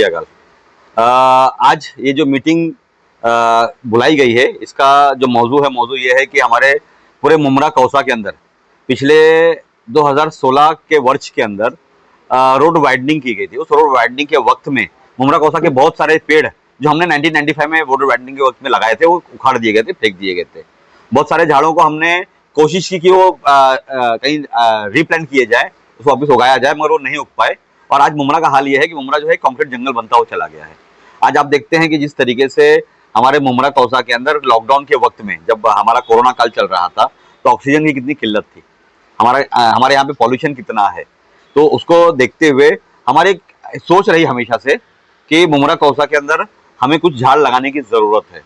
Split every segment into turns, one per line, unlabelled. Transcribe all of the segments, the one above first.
अगर आज ये जो मीटिंग बुलाई गई है, इसका जो मौजू ये है कि हमारे पूरे मुमरा कौसा के अंदर पिछले 2016 के वर्ष के अंदर रोड वाइडनिंग की गई थी। उस रोड वाइडनिंग के वक्त में मुमरा कौसा के बहुत सारे पेड़ जो हमने 1995 में रोड वाइडनिंग के वक्त में लगाए थे, वो उखाड़ दिए गए थे, फेंक दिए गए थे। बहुत सारे झाड़ों को हमने कोशिश की कि वो कहीं रीप्लांट किए जाए, उसको वापस उगाया जाए, मगर वो नहीं उग पाए। और आज मुमरा का हाल ये है कि मुमरा जो है कंप्लीट जंगल बनता हुआ चला गया है। आज आप देखते हैं कि जिस तरीके से हमारे मुमरा कौसा के अंदर लॉकडाउन के वक्त में जब हमारा कोरोना काल चल रहा था, तो ऑक्सीजन की कितनी किल्लत थी, हमारे यहाँ पे पॉल्यूशन कितना है। तो उसको देखते हुए हमारी सोच रही हमेशा से कि मुमरा कौसा के अंदर हमें कुछ झाड़ लगाने की जरूरत है,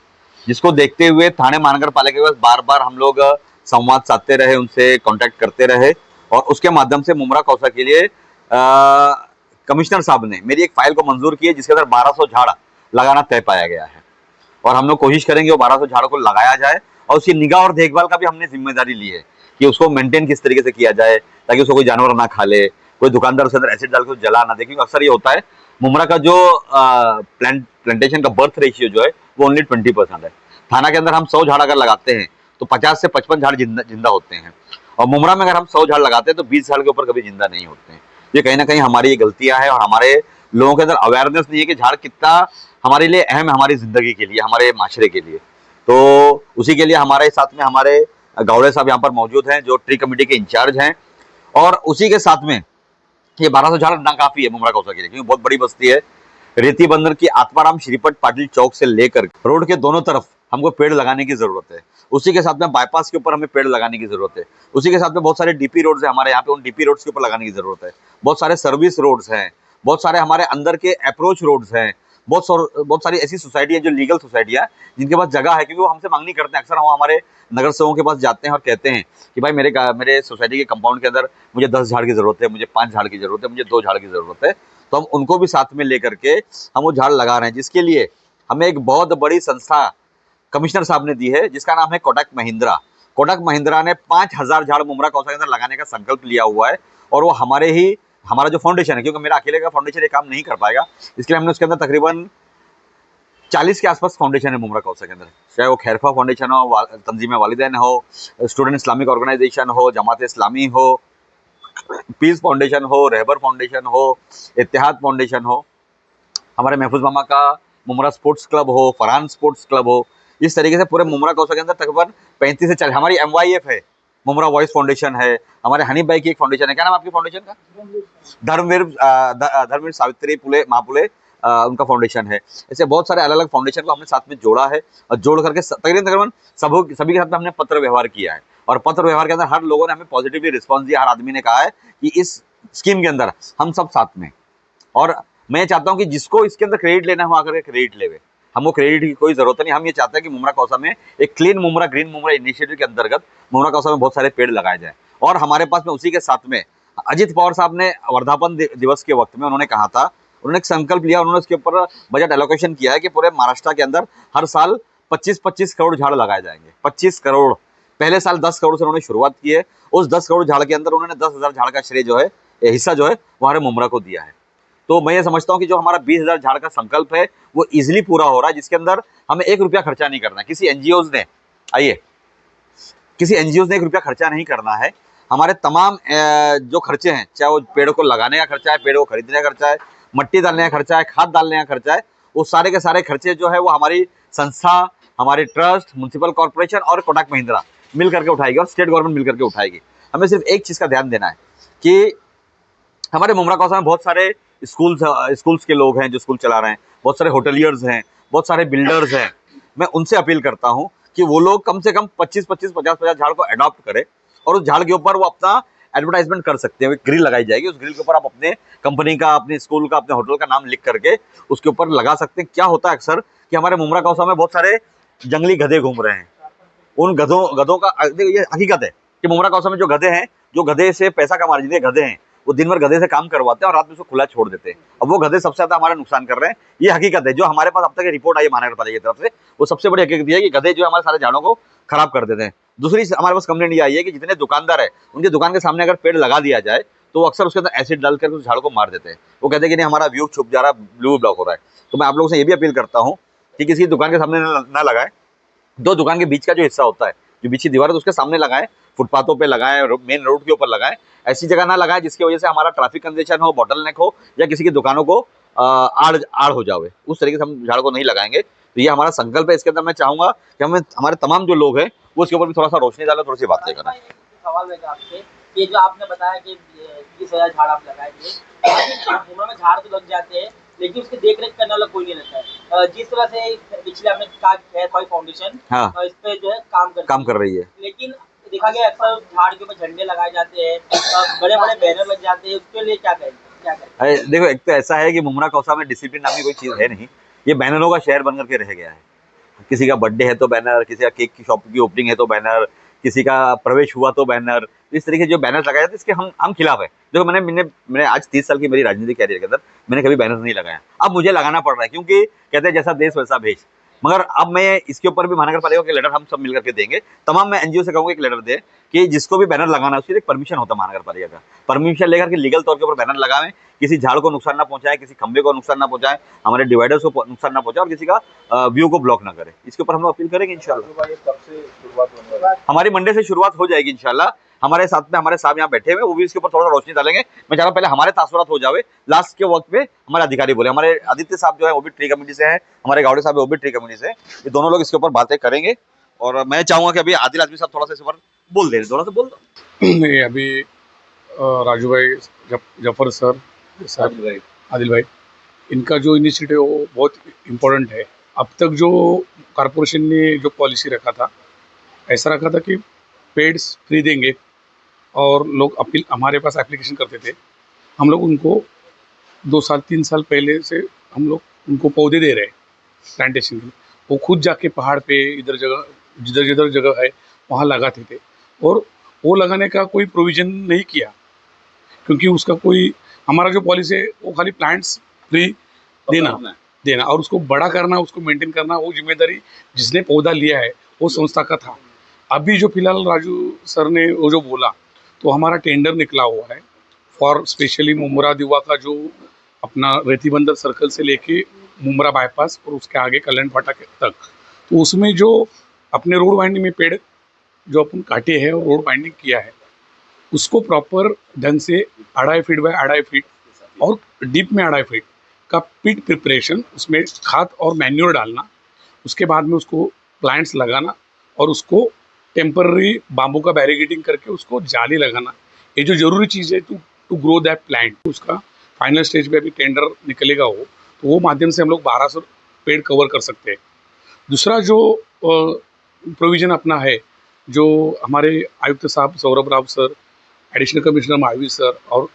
जिसको देखते हुए थाने महानगर पालिका के पास बार बार हम लोग संवाद साधते रहे, उनसे कांटेक्ट करते रहे, और उसके माध्यम से मुमरा कौसा के लिए कमिश्नर साहब ने मेरी एक फाइल को मंजूर की है, जिसके अंदर 1200 झाड़ लगाना तय पाया गया है। और हम लोग कोशिश करेंगे वो 1200 झाड़ों को लगाया जाए, और उसकी निगाह और देखभाल का भी हमने जिम्मेदारी ली है कि उसको मेंटेन किस तरीके से किया जाए, ताकि उसको कोई जानवर ना खा ले, कोई दुकानदार उसके अंदर एसिड डाल के जला ना दे। क्योंकि अक्सर ये होता है, मुमरा का जो प्लांटेशन का बर्थ रेशियो जो है वो ओनली 20% है। थाना के अंदर हम 100 झाड़ अगर लगाते हैं तो 50 से 55 झाड़ जिंदा होते हैं, और मुमरा में अगर हम 100 झाड़ लगाते हैं तो 20 झाड़ के ऊपर कभी जिंदा नहीं होते हैं। ये कहीं ना कहीं हमारी ये गलतियां हैं, और हमारे लोगों के अंदर अवेयरनेस नहीं है कि झाड़ कितना हमारे लिए अहम है, हमारी जिंदगी के लिए, हमारे माशरे के लिए। तो उसी के लिए हमारे साथ में हमारे गौड़े साहब यहाँ पर मौजूद हैं, जो ट्री कमेटी के इंचार्ज हैं, और उसी के साथ में ये 1200 झाड़ ना काफी है मुमरा कौसा के लिए, क्योंकि बहुत बड़ी बस्ती है। रेती बंदर की आत्माराम श्रीपत पाटिल चौक से लेकर रोड के दोनों तरफ हमको पेड़ लगाने की जरूरत है। उसी के साथ में बाईपास के ऊपर हमें पेड़ लगाने की जरूरत है। उसी के साथ में बहुत सारे डीपी रोड्स है हमारे यहाँ पे, उन डीपी रोड्स के ऊपर लगाने की जरूरत है। बहुत सारे सर्विस रोड्स हैं, बहुत सारे हमारे अंदर के अप्रोच रोड्स हैं, बहुत सारी ऐसी सोसाइटी है जो लीगल सोसाइटियां जिनके पास जगह है, क्योंकि वो हमसे मांगनी करते हैं। अक्सर हम हमारे नगर सेवकों के पास जाते हैं और कहते हैं कि भाई मेरे सोसाइटी के कंपाउंड के अंदर मुझे 10 झाड़ की जरूरत है, मुझे 5 झाड़ की जरूरत है, मुझे 2 झाड़ की जरूरत है। तो हम उनको भी साथ में लेकर के हम वो झाड़ लगा रहे हैं, जिसके लिए हमें एक बहुत बड़ी संस्था कमिश्नर साहब ने दी है, जिसका नाम है कोटक महिंद्रा। कोटक महिंद्रा ने 5000 झाड़ मुमरा कौसा के अंदर लगाने का संकल्प लिया हुआ है, और वो हमारा जो फाउंडेशन है, क्योंकि मेरा अकेले का फाउंडेशन ये काम नहीं कर पाएगा, इसके लिए हमने उसके अंदर तकरीबन 40 के आसपास फाउंडेशन है मुमरा कौसा के अंदर। चाहे वो खैरफा फाउंडेशन हो, तंजीम वालिदैन हो, स्टूडेंट इस्लामिक ऑर्गेनाइजेशन हो, जमात इस्लामी हो, पीस फाउंडेशन हो, रहबर फाउंडेशन हो, इत्तेहाद फाउंडेशन हो, हमारे महफूज मामा का मुमरा स्पोर्ट्स क्लब हो, फरहान स्पोर्ट्स क्लब हो। इस तरीके से पूरे मुमरा कौसा के अंदर तकरीबन 35 से 40, हमारी MYF है, मुमरा वॉइस फाउंडेशन है, हमारे हनीफ भाई की एक फाउंडेशन है। क्या नाम आपकी फाउंडेशन का? धर्मवीर सावित्री फुले महापुले उनका फाउंडेशन है। ऐसे बहुत सारे अलग अलग फाउंडेशन को हमने साथ में जोड़ा है, और जोड़ करके तकरीबन सभी के साथ में हमने पत्र व्यवहार किया है। और पत्र व्यवहार के अंदर हर लोगों ने हमें पॉजिटिवली रिस्पॉन्स दिया। हर आदमी ने कहा है कि इस स्कीम के अंदर हम सब साथ में, और मैं चाहता हूं कि जिसको इसके अंदर क्रेडिट लेना हो आकर के क्रेडिट लेवे, हमको क्रेडिट की कोई जरूरत नहीं। हम ये चाहते हैं कि मुमरा कौसा में एक clean Mumbra, green Mumbra initiative के अंतर्गत मुमरा कौसा में बहुत सारे पेड़ लगाए जाए। और हमारे पास में उसी के साथ में अजित पवार साहब ने वर्धापन दिवस के वक्त में उन्होंने कहा था, उन्होंने एक संकल्प लिया, उन्होंने उसके ऊपर बजट एलोकेशन किया है कि पूरे महाराष्ट्र के अंदर हर साल 25-25 करोड़ झाड़ लगाए जाएंगे। 25 करोड़, पहले साल 10 करोड़ से उन्होंने शुरुआत की है। उस 10 करोड़ झाड़ के अंदर उन्होंने 10,000 झाड़ का श्रेय जो है, हिस्सा जो है, वो हमारे मुमरा को दिया है। तो मैं ये समझता हूँ कि जो हमारा 20,000 झाड़ का संकल्प है वो इजिली पूरा हो रहा है, जिसके अंदर हमें 1 रुपया खर्चा नहीं करना है। किसी एनजीओज ने 1 रुपया खर्चा नहीं करना है। हमारे तमाम जो खर्चे हैं, चाहे वो पेड़ को लगाने का खर्चा है, पेड़ को खरीदने का खर्चा है, मट्टी डालने का खर्चा है, खाद डालने का खर्चा है, वो सारे के सारे खर्चे जो है वो हमारी संस्था, हमारी ट्रस्ट, म्युनिसिपल कॉर्पोरेशन और कोटक महिंद्रा मिल करके उठाएगी, और स्टेट गवर्नमेंट मिल करके उठाएगी। हमें सिर्फ एक चीज का ध्यान देना है कि हमारे मुमरा कौसा में बहुत सारे स्कूल्स के लोग हैं जो स्कूल चला रहे हैं, बहुत सारे होटलियर्स हैं, बहुत सारे बिल्डर्स हैं। मैं उनसे अपील करता हूं कि वो लोग कम से कम 25-25, 50-50 झाड़ को अडॉप्ट करें, और उस झाड़ के ऊपर वो अपना एडवर्टाइजमेंट कर सकते हैं। ग्रिल लगाई जाएगी, उस ग्रिल के ऊपर आप अपने कंपनी का, अपने स्कूल का, अपने होटल का नाम लिख करके उसके ऊपर लगा सकते हैं। क्या होता है अक्सर कि हमारे मुमरा कौसा में बहुत सारे जंगली गधे घूम रहे हैं। उन गधों का ये हकीकत है कि मुमरा कौसा में जो गधे हैं, जो गधे से पैसा कमा रहे, जितने गधे हैं वो दिन भर गधे से काम करवाते हैं और रात में उसको खुला छोड़ देते हैं। अब वो गधे सबसे ज्यादा हमारा नुकसान कर रहे हैं, ये हकीकत है। जो हमारे पास अब तक रिपोर्ट आई है महानगर पालिका की तरफ से, वो सबसे बड़ी हकीकत है कि गधे जो हमारे सारे झाड़ों को खराब कर देते हैं। दूसरी हमारे पास कंप्लेंट ये आई है कि जितने दुकानदार है, उनकी दुकान के सामने अगर पेड़ लगा दिया जाए तो वो अक्सर उसके अंदर एसिड डालकर उस झाड़ को मार देते हैं। वो कहते हैं कि नहीं हमारा व्यू छुप जा रहा है, व्यू ब्लॉक हो रहा है। तो मैं आप लोगों से ये भी अपील करता हूँ कि किसी दुकान के सामने ना लगाएं। दो दुकान के बीच का जो हिस्सा होता है, जो बीच की दीवार है, तो उसके सामने लगाएं, फुटपाथों पे लगाएं, मेन रोड के ऊपर लगाएं। ऐसी जगह ना लगाएं जिसकी वजह से हमारा ट्रैफिक कंजेशन हो, बॉटलनेक हो, या किसी की दुकानों को आड़ आड़ हो जावे। उस तरीके से हम झाड़ को नहीं लगाएंगे। तो ये हमारा संकल्प है। इसके अंदर मैं चाहूंगा कि हमें हमारे तमाम जो लोग हैं वो इसके ऊपर भी थोड़ा सा रोशनी डालें, थोड़ी सी बातें करें।
सवाल रहेगा आपसे, ये जो आपने बताया कि 20,000 झाड़ आप लगाएंगे, मुंबई में झाड़ तो लग जाते हैं लेकिन उसकी देख रेख करने वाला कोई नहीं रहता है। जिस तरह से पिछले आपने कहा खैर कोई फाउंडेशन
हाँ,
इस पे जो है काम
कर रही है।
लेकिन देखा गया अक्सर झाड़ के ऊपर झंडे लगाए जाते हैं, बड़े बड़े बैनर लग जाते हैं, उसके लिए क्या करेंगे?
देखो, एक तो ऐसा है कि मुमरा कौसा में डिसिप्लिन नाम की कोई चीज है नहीं। ये बैनरों का शहर बनकर के रह गया है। किसी का बर्थडे है तो बैनर, किसी का केक की शॉप की ओपनिंग है तो बैनर, किसी का प्रवेश हुआ तो बैनर। इस तरीके जो बैनर लगाए जाते हैं इसके हम खिलाफ है। देखो, मैंने आज 30 साल की मेरी राजनीतिक कैरियर के अंदर मैंने कभी बैनर नहीं लगाया। अब मुझे लगाना पड़ रहा है क्योंकि कहते हैं जैसा देश वैसा भेष। मगर अब मैं इसके ऊपर भी महानगर पालिका के लेटर हम सब मिलकर के देंगे। तमाम मैं एनजीओ से कहूंगा एक लेटर दे कि जिसको भी बैनर लगाना है उसके लिए एक परमिशन होता है महानगर पालिका का। परमिशन लेकर के लीगल तौर के ऊपर बैनर लगाएं, किसी झाड़ को नुकसान ना पहुंचाए, किसी खंबे को नुकसान ना पहुंचाए, हमारे डिवाइडर्स को नुकसान ना पहुंचाए और किसी का व्यू को ब्लॉक ना करे। इसके ऊपर हम लोग अपील करेंगे इंशाल्लाह। हमारी मंडे से शुरुआत हो जाएगी इंशाल्लाह। हमारे साथ में हमारे साहब यहाँ बैठे हुए, वो भी इसके ऊपर थोड़ा रोशनी डालेंगे। मैं चाह रहा हूँ पहले हमारे तासुरात हो जावे, लास्ट के वक्त पे हमारे अधिकारी बोले। हमारे आदित्य साहब जो है वो भी ट्री कमेटी से हैं, हमारे गावड़े साहब वो भी ट्री कमेटी से हैं। ये दोनों लोग इसके ऊपर बातें करेंगे और मैं चाहूंगा कि अभी आदिल आदमी साहब थोड़ा सा इस पर बोल दे, थोड़ा सा बोल दो।
नहीं, अभी राजू भाई, जफर सर आदिल भाई, इनका जो इनिशिएटिव वो बहुत इम्पोर्टेंट है। अब तक जो कॉरपोरेशन ने जो पॉलिसी रखा था, ऐसा रखा था कि पेड्स फ्री देंगे और लोग अपील हमारे पास एप्लीकेशन करते थे। हम लोग उनको 2 साल 3 साल पहले से हम लोग उनको पौधे दे रहे हैं प्लांटेशन के लिए। वो खुद जाके पहाड़ पे इधर जगह जिधर जिधर जगह है वहाँ लगाते थे और वो लगाने का कोई प्रोविज़न नहीं किया क्योंकि उसका कोई, हमारा जो पॉलिसी है वो खाली प्लांट्स फ्री देना और उसको बड़ा करना, उसको मेंटेन करना, वो जिम्मेदारी जिसने पौधा लिया है वो संस्था का था। अभी जो फिलहाल राजू सर ने वो जो बोला, तो हमारा टेंडर निकला हुआ है फॉर स्पेशली मुमरा दिवा का, जो अपना रेती बंदर सर्कल से लेके मुमरा बाईपास और उसके आगे कल्याण फाटक तक। तो उसमें जो अपने रोड वाइंडिंग में पेड़ जो अपन काटे हैं और रोड वाइंडिंग किया है, उसको प्रॉपर ढंग से 2.5 फीट बाय 2.5 फीट और डीप में 2.5 फीट का पिट प्रिपरेशन, उसमें खाद और मैन्योर डालना, उसके बाद में उसको प्लांट्स लगाना और उसको टेम्पररी बाम्बू का बैरिकेडिंग करके उसको जाली लगाना। ये जो ज़रूरी चीज़ है टू ग्रो दैट प्लांट। उसका फाइनल स्टेज पे अभी टेंडर निकलेगा वो, तो वो माध्यम से हम लोग 1200 पेड़ कवर कर सकते हैं। दूसरा जो प्रोविज़न अपना है, जो हमारे आयुक्त साहब Saurabh Rao sir, additional commissioner Mahavir sir और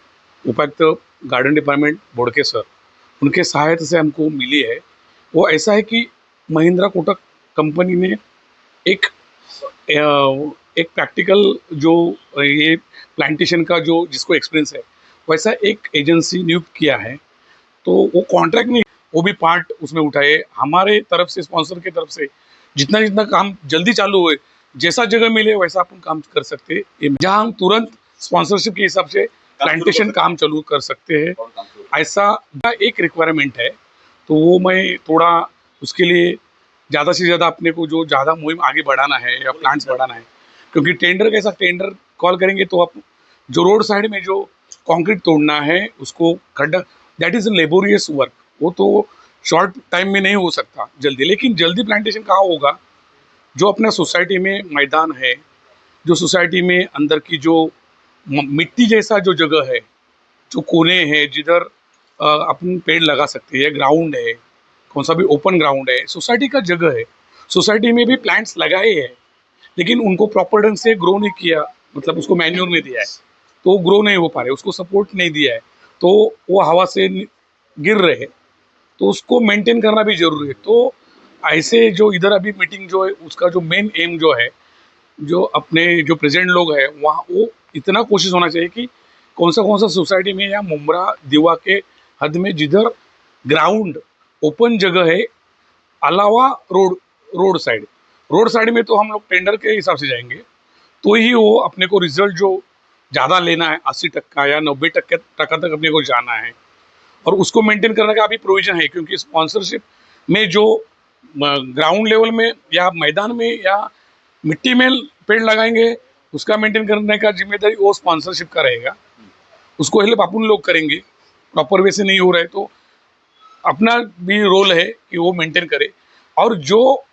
उपायुक्त गार्डन डिपार्टमेंट बोड़के सर, उनके सहायता से हमको मिली है, वो ऐसा है कि महिंद्रा कोटक कंपनी ने एक प्रैक्टिकल जो ये प्लांटेशन का जो जिसको एक्सपीरियंस है, वैसा एक एजेंसी नियुक्त किया है। तो वो कॉन्ट्रैक्ट नहीं, वो भी पार्ट उसमें उठाए हमारे तरफ से, स्पॉन्सर की तरफ से। जितना काम जल्दी चालू हुए, जैसा जगह मिले वैसा अपन काम कर सकते हैं, जहाँ हम तुरंत स्पॉन्सरशिप के हिसाब से प्लांटेशन काम चालू कर सकते हैं, ऐसा एक रिक्वायरमेंट है। तो वो मैं थोड़ा उसके लिए ज़्यादा से ज़्यादा अपने को जो ज़्यादा मुहिम आगे बढ़ाना है या प्लांट्स बढ़ाना है, क्योंकि टेंडर कैसा, टेंडर कॉल करेंगे तो आप जो रोड साइड में जो कंक्रीट तोड़ना है उसको खड्डा, that is a laborious work, वो तो शॉर्ट टाइम में नहीं हो सकता जल्दी। लेकिन जल्दी प्लांटेशन कहाँ होगा, जो अपना सोसाइटी में मैदान है, जो सोसाइटी में अंदर की जो मिट्टी जैसा जो जगह है, जो कोने हैं जिधर अपन पेड़ लगा सकते हैं, ग्राउंड है, कौन सा भी ओपन ग्राउंड है, सोसाइटी का जगह है, सोसाइटी में भी प्लांट्स लगाए हैं लेकिन उनको प्रॉपर ढंग से ग्रो नहीं किया, मतलब उसको मैन्योर नहीं दिया है तो वो ग्रो नहीं हो पा रहे, उसको सपोर्ट नहीं दिया है तो वो हवा से गिर रहे हैं, तो उसको मेंटेन करना भी जरूरी है। तो ऐसे जो इधर अभी मीटिंग जो है उसका जो मेन एम जो है, जो अपने जो प्रेसिडेंट लोग हैं वहाँ, वो इतना कोशिश होना चाहिए कि कौन सा सोसाइटी में या मुमरा दिवा के हद में जिधर ग्राउंड ओपन जगह है, अलावा रोड साइड में तो हम लोग टेंडर के हिसाब से जाएंगे, तो ही वो अपने को रिजल्ट जो ज़्यादा लेना है 80% या 90% तक अपने को जाना है, और उसको मेंटेन करने का अभी प्रोविजन है, क्योंकि स्पॉन्सरशिप में जो ग्राउंड लेवल में या मैदान में या मिट्टी में पेड़ लगाएंगे, उसका मेंटेन करने का जिम्मेदारी वो स्पॉन्सरशिप का रहेगा। उसको हेल्प अपन लोग करेंगे, प्रॉपर वे से नहीं हो रहा है तो अपना भी रोल है कि वो मेंटेन करे। और जो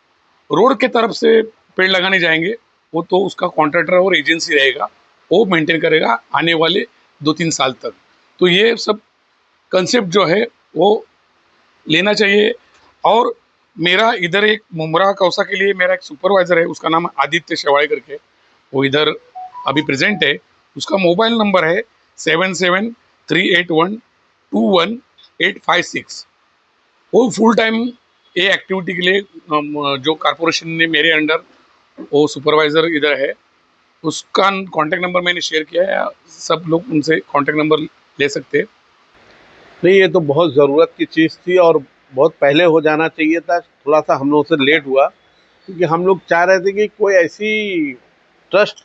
रोड के तरफ से पेड़ लगाने जाएंगे वो तो उसका कॉन्ट्रैक्टर और एजेंसी रहेगा, वो मेंटेन करेगा आने वाले 2-3 साल तक। तो ये सब कंसेप्ट जो है वो लेना चाहिए। और मेरा इधर एक मुमरा कौसा के लिए मेरा एक सुपरवाइज़र है, उसका नाम आदित्य शेवाड़े करके, वो इधर अभी प्रेजेंट है। उसका मोबाइल नंबर है 7738121856। वो फुल टाइम ये एक्टिविटी के लिए जो कारपोरेशन ने मेरे अंडर वो सुपरवाइज़र इधर है, उसका कॉन्टैक्ट नंबर मैंने शेयर किया है, सब लोग उनसे कॉन्टैक्ट नंबर ले सकते हैं।
नहीं, ये तो बहुत ज़रूरत की चीज़ थी और बहुत पहले हो जाना चाहिए था। थोड़ा सा हम लोगों से लेट हुआ, क्योंकि हम लोग चाह रहे थे कि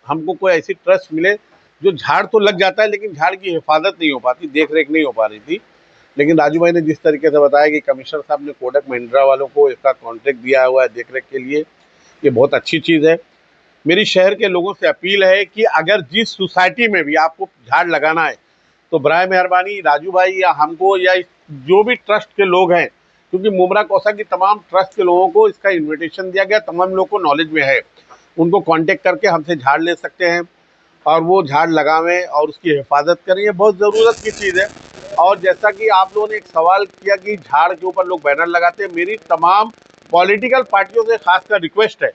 हमको कोई ऐसी ट्रस्ट मिले जो झाड़ तो लग जाता है लेकिन झाड़ की हिफाजत नहीं हो पाती, देख रेख नहीं हो पा रही थी। लेकिन राजू भाई ने जिस तरीके से बताया कि कमिश्नर साहब ने कोटक महिंद्रा वालों को इसका कॉन्ट्रैक्ट दिया हुआ है देख रेख के लिए, ये बहुत अच्छी चीज़ है। मेरी शहर के लोगों से अपील है कि अगर जिस सोसाइटी में भी आपको झाड़ लगाना है तो बराए मेहरबानी राजू भाई या हमको या जो भी ट्रस्ट के लोग हैं, क्योंकि मुमरा कौसा की तमाम ट्रस्ट के लोगों को इसका इन्विटेशन दिया गया, तमाम लोग को नॉलेज में है, उनको कांटेक्ट करके हमसे झाड़ ले सकते हैं और वो झाड़ लगावें और उसकी हिफाजत करें। ये बहुत ज़रूरत की चीज़ है। और जैसा कि आप लोगों ने एक सवाल किया कि झाड़ के ऊपर लोग बैनर लगाते हैं, मेरी तमाम पॉलिटिकल पार्टियों से खासकर रिक्वेस्ट है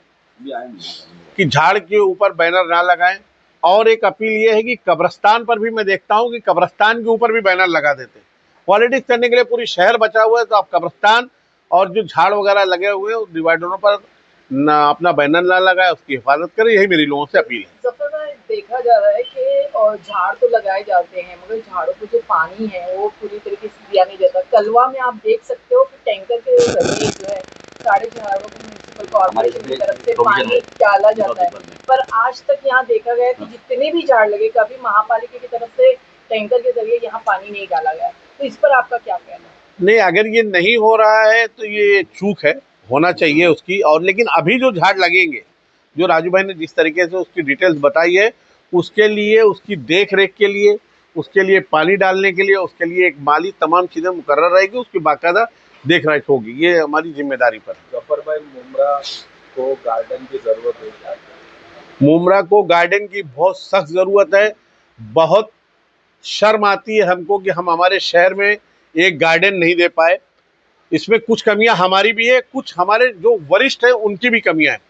कि झाड़ के ऊपर बैनर ना लगाएं। और एक अपील ये है कि कब्रिस्तान पर भी मैं देखता हूं कि कब्रिस्तान के ऊपर भी बैनर लगा देते हैं। पॉलिटिक्स करने के लिए पूरी शहर बचा हुआ है, तो आप कब्रिस्तान और जो झाड़ वगैरह लगे हुए हैं उस डिवाइडरों पर ना अपना बैनर ना लगाए, उसकी हिफाजत करें, यही मेरी लोगों से अपील है।
जफर भाई, देखा जा रहा है कि झाड़ तो लगाए जाते हैं मगर झाड़ों को जो पानी है वो पूरी तरीके से दिया नहीं जाता। कलवा में आप देख सकते हो कि टैंकर के जरिए जो है सारे झाड़ों को म्यूनसिपल कॉर्पोरेशन की तरफ से पानी डाला जाता है, पर आज तक यहाँ देखा गया कि जितने भी झाड़ लगे कभी महापालिका की तरफ से टैंकर के जरिए यहाँ पानी नहीं डाला गया। तो इस पर आपका क्या कहना है?
नहीं, अगर ये नहीं हो रहा है तो ये चूक है, होना चाहिए उसकी। और लेकिन अभी जो झाड़ लगेंगे, जो राजू भाई ने जिस तरीके से उसकी डिटेल्स बताई है, उसके लिए, उसकी देख रेख के लिए, उसके लिए पानी डालने के लिए, उसके लिए एक माली तमाम चीज़ें मुकर्रर रहेगी, उसकी बाकायदा देख रेख होगी, ये हमारी जिम्मेदारी पर।
जफर भाई, मुमरा को गार्डन की ज़रूरत है।
मुमरा को गार्डन की बहुत सख्त ज़रूरत है। बहुत शर्म आती है हमको कि हम हमारे शहर में एक गार्डन नहीं दे पाए। इसमें कुछ कमियां हमारी भी है, कुछ हमारे जो वरिष्ठ हैं उनकी भी कमियां हैं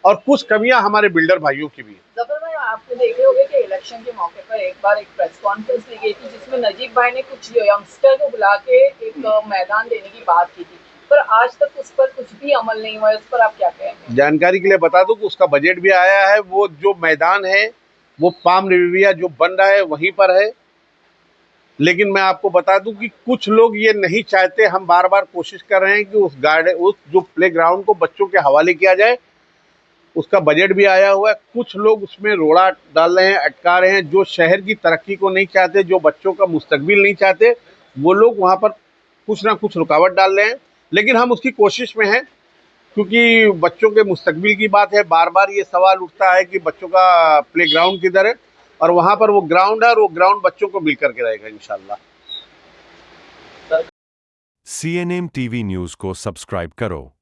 और कुछ कमियां हमारे बिल्डर भाइयों की भी है।
जफर भाई, आपने देखे होंगे कि इलेक्शन के मौके पर एक बार एक प्रेस कॉन्फ्रेंस ली गई थी जिसमें नजीब भाई ने कुछ यंगस्टर को बुला के एक मैदान देने की बात की थी, पर आज तक उस पर कुछ भी अमल नहीं हुआ है। उस पर आप क्या कहेंगे?
जानकारी के लिए बता दूं कि उसका बजट भी आया है। वो जो मैदान है वो पाम रिविया जो बन रहा है वहीं पर है। लेकिन मैं आपको बता दूं कि कुछ लोग ये नहीं चाहते, हम बार बार कोशिश कर रहे हैं कि उस जो प्लेग्राउंड को बच्चों के हवाले किया जाए, उसका बजट भी आया हुआ है। कुछ लोग उसमें रोड़ा डाल रहे हैं, अटका रहे हैं, जो शहर की तरक्की को नहीं चाहते, जो बच्चों का मुस्तकबिल नहीं चाहते, वो लोग वहाँ पर कुछ ना कुछ रुकावट डाल रहे हैं। लेकिन हम उसकी कोशिश में हैं, क्योंकि बच्चों के मुस्तकबिल की बात है। बार बार ये सवाल उठता है कि बच्चों का प्लेग्राउंड किधर है, और वहाँ पर वो ग्राउंड है और वो ग्राउंड बच्चों को मिल करके रहेगा इंशाल्लाह।
CNN टीवी न्यूज़ को सब्सक्राइब करो।